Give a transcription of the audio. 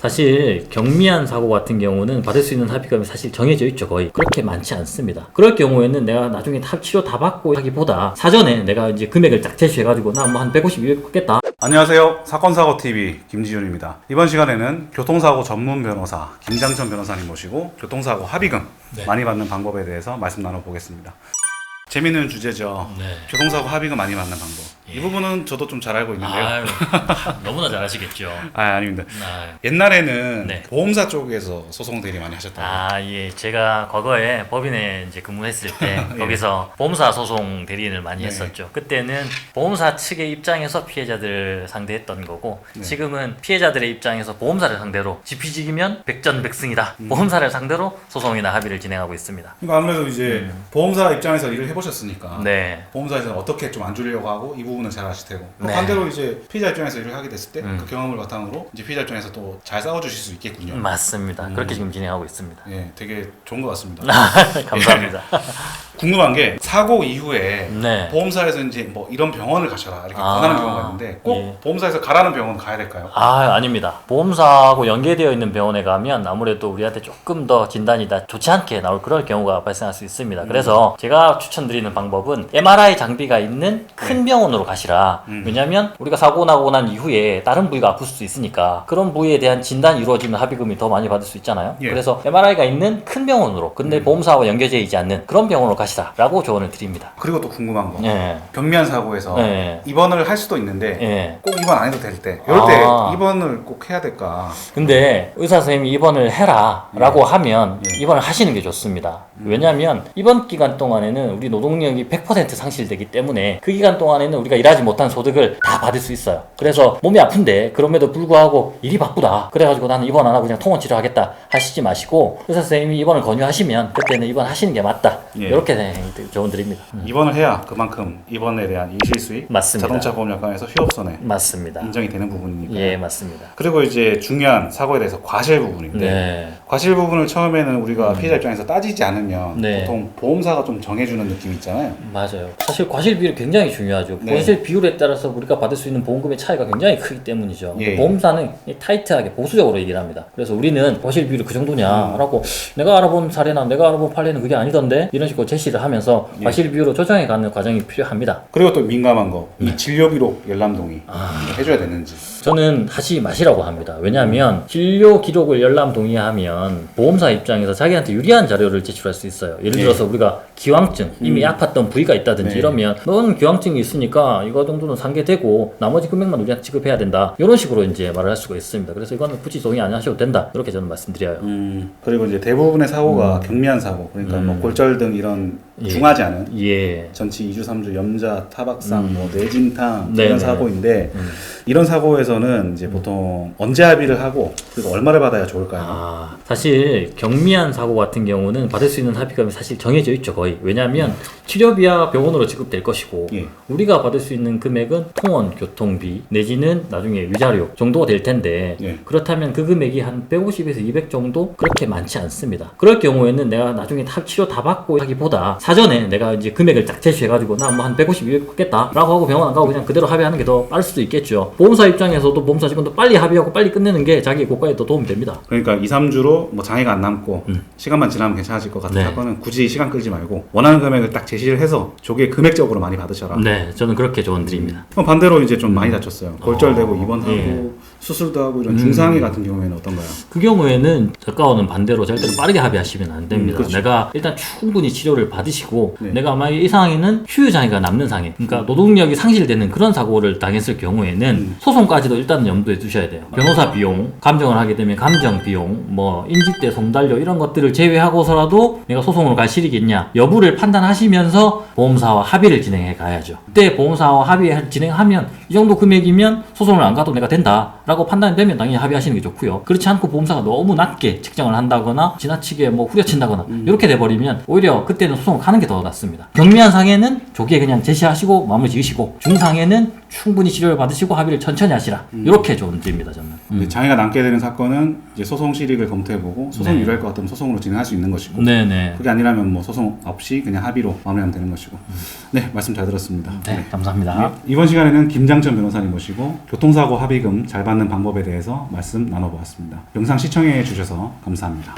사실 경미한 사고 같은 경우는 받을 수 있는 합의금이 사실 정해져 있죠. 거의 그렇게 많지 않습니다. 그럴 경우에는 내가 나중에 치료 다 받고 하기보다 사전에 내가 이제 금액을 딱 제시해가지고 나 뭐 한 150, 200 받겠다. 안녕하세요. 사건사고TV 김지윤입니다. 이번 시간에는 교통사고 전문 변호사 김장천 변호사님 모시고 교통사고 합의금 많이 받는 방법에 대해서 말씀 나눠보겠습니다. 재밌는 주제죠. 네. 교통사고 합의금 많이 받는 방법. 이 부분은 저도 좀 잘 알고 있는데요. 아유, 너무나 잘 아시겠죠. 아닙니다. 아유. 옛날에는 네. 보험사 쪽에서 소송 대리 많이 하셨다고. 예. 제가 과거에 법인에 이제 근무했을 때 예. 거기서 보험사 소송 대리인을 많이 네. 했었죠. 그때는 보험사 측의 입장에서 피해자들 상대했던 거고 네. 지금은 피해자들의 입장에서 보험사를 상대로 지피지기면 백전백승이다. 보험사를 상대로 소송이나 합의를 진행하고 있습니다. 그러니까 아무래도 이제 보험사 입장에서 일을 해보셨으니까 네. 보험사에서는 어떻게 좀 안 주려고 하고 이 부분은 잘 아실 테고 네. 반대로 이제 피해자 입장에서 일을 하게 됐을 때 그 경험을 바탕으로 이제 피해자 입장에서 또 잘 싸워주실 수 있겠군요. 맞습니다. 그렇게 지금 진행하고 있습니다. 예, 되게 좋은 것 같습니다. 감사합니다. 궁금한 게 사고 이후에 네. 보험사에서 이제 뭐 이런 병원을 가셔라 이렇게 권하는 경우가 있는데 꼭 예. 보험사에서 가라는 병원 가야 될까요? 아닙니다. 보험사하고 연계되어 있는 병원에 가면 아무래도 우리한테 조금 더 진단이 다 좋지 않게 나올 그럴 경우가 발생할 수 있습니다. 그래서 제가 추천드리는 방법은 MRI 장비가 있는 큰 병원으로 가시라. 왜냐하면 우리가 사고 나고 난 이후에 다른 부위가 아플 수도 있으니까 그런 부위에 대한 진단이 이루어지면 합의금이 더 많이 받을 수 있잖아요. 예. 그래서 MRI가 있는 큰 병원으로 근데 보험사와 연계되어 있지 않는 그런 병원으로 가시라라고 조언을 드립니다. 그리고 또 궁금한 거 예. 경미한 사고에서 예. 입원을 할 수도 있는데 예. 꼭 입원 안 해도 될 때 이럴 때 아. 입원을 꼭 해야 될까? 근데 의사 선생님이 입원을 해라 라고 하면 예. 입원을 하시는 게 좋습니다. 왜냐하면 입원 기간 동안에는 우리 노동력이 100% 상실되기 때문에 그 기간 동안에는 우리가 일하지 못한 소득을 다 받을 수 있어요. 그래서 몸이 아픈데 그럼에도 불구하고 일이 바쁘다 그래가지고 나는 입원 안 하고 그냥 통원 치료하겠다 하시지 마시고 의사 선생님이 입원을 권유하시면 그때는 입원하시는 게 맞다. 예. 이렇게 조언 드립니다. 입원을 해야 그만큼 입원에 대한 일실수익 맞습니다. 자동차 보험약관에서 휴업손해 맞습니다. 인정이 되는 부분이니까. 예, 맞습니다. 그리고 이제 중요한 사고에 대해서 과실 부분인데 네. 과실 부분을 처음에는 우리가 피해자 입장에서 따지지 않으면 네. 보통 보험사가 좀 정해주는 느낌이 있잖아요. 맞아요. 사실 과실 비율이 굉장히 중요하죠. 네. 과실 비율에 따라서 우리가 받을 수 있는 보험금의 차이가 굉장히 크기 때문이죠. 예. 보험사는 타이트하게 보수적으로 얘기를 합니다. 그래서 우리는 과실 비율이 그 정도냐라고 내가 알아본 사례나 내가 알아본 판례는 그게 아니던데 이런 식으로 제시를 하면서 예. 과실 비율을 조정해 가는 과정이 필요합니다. 그리고 또 민감한 거, 네. 이 진료기록 열람동의 해줘야 되는지. 저는 하지 마시라고 합니다. 왜냐하면 진료 기록을 열람 동의하면 보험사 입장에서 자기한테 유리한 자료를 제출할 수 있어요. 예를 네. 들어서 우리가 기왕증, 이미 아팠던 부위가 있다든지 네. 이러면 너는 기왕증이 있으니까 이거 정도는 상계되고 나머지 금액만 우리한테 지급해야 된다. 이런 식으로 이제 말을 할 수가 있습니다. 그래서 이거는 굳이 동의 안 하셔도 된다. 이렇게 저는 말씀드려요. 그리고 이제 대부분의 사고가 경미한 사고, 그러니까 뭐 골절 등 이런 예. 중하지 않은 예. 전치 2주, 3주, 염자, 타박상, 뭐 뇌진탕 네, 이런 네. 사고인데 이런 사고에서는 이제 보통 언제 합의를 하고 그리고 얼마를 받아야 좋을까요? 사실 경미한 사고 같은 경우는 받을 수 있는 합의금이 사실 정해져 있죠. 거의. 왜냐하면 치료비야 병원으로 지급될 것이고 예. 우리가 받을 수 있는 금액은 통원, 교통비 내지는 나중에 위자료 정도가 될 텐데 예. 그렇다면 그 금액이 한 150에서 200 정도 그렇게 많지 않습니다. 그럴 경우에는 내가 나중에 치료 다 받고 하기보다 사전에 내가 이제 금액을 딱 제시해가지고 나 뭐 한 150, 200 받겠다 라고 하고 병원 안 가고 그냥 그대로 합의하는 게 더 빠를 수도 있겠죠. 보험사 입장에서도 보험사 직원도 빨리 합의하고 빨리 끝내는 게 자기 고가에 더 도움이 됩니다. 그러니까 2, 3주로 뭐 장애가 안 남고 시간만 지나면 괜찮아질 것 같은 네. 사건은 굳이 시간 끌지 말고 원하는 금액을 딱 제시를 해서 조기에 금액적으로 많이 받으셔라. 네, 저는 그렇게 조언 드립니다. 그럼 반대로 이제 좀 많이 다쳤어요. 골절되고 입원하고 예. 수술도 하고 이런 중상해 같은 경우에는 어떤가요? 그 경우에는 저가와는 반대로 절대로 빠르게 합의하시면 안 됩니다. 그렇죠. 내가 일단 충분히 치료를 받으시고 네. 내가 만약에 이 상황에는 휴유장애가 남는 상해 그러니까 노동력이 상실되는 그런 사고를 당했을 경우에는 소송까지도 일단은 염두에 두셔야 돼요. 변호사 비용, 감정을 하게 되면 감정 비용, 뭐 인직대, 송달료 이런 것들을 제외하고서라도 내가 소송으로 갈 실이겠냐 여부를 판단하시면서 보험사와 합의를 진행해 가야죠. 그때 보험사와 합의 진행하면 이 정도 금액이면 소송을 안 가도 내가 된다 라고 판단이 되면 당연히 합의하시는 게 좋고요. 그렇지 않고 보험사가 너무 낮게 책정을 한다거나 지나치게 뭐 후려친다거나 이렇게 돼버리면 오히려 그때는 소송을 가는 게 더 낫습니다. 경미한 상해는 조기에 그냥 제시하시고 마무리 지으시고 중상해는 충분히 치료를 받으시고 합의를 천천히 하시라. 이렇게 조언 드립니다. 저는. 네, 장애가 남게 되는 사건은 이제 소송 실익을 검토해보고 소송 네. 유리할 것 같으면 소송으로 진행할 수 있는 것이고 네네. 그게 아니라면 뭐 소송 없이 그냥 합의로 마무리하면 되는 것이고. 네, 말씀 잘 들었습니다. 네, 감사합니다. 네, 이번 시간에는 김장천 변호사님 모시고 교통사고 합의금 잘 받는 방법에 대해서 말씀 나눠보았습니다. 영상 시청해 주셔서 감사합니다.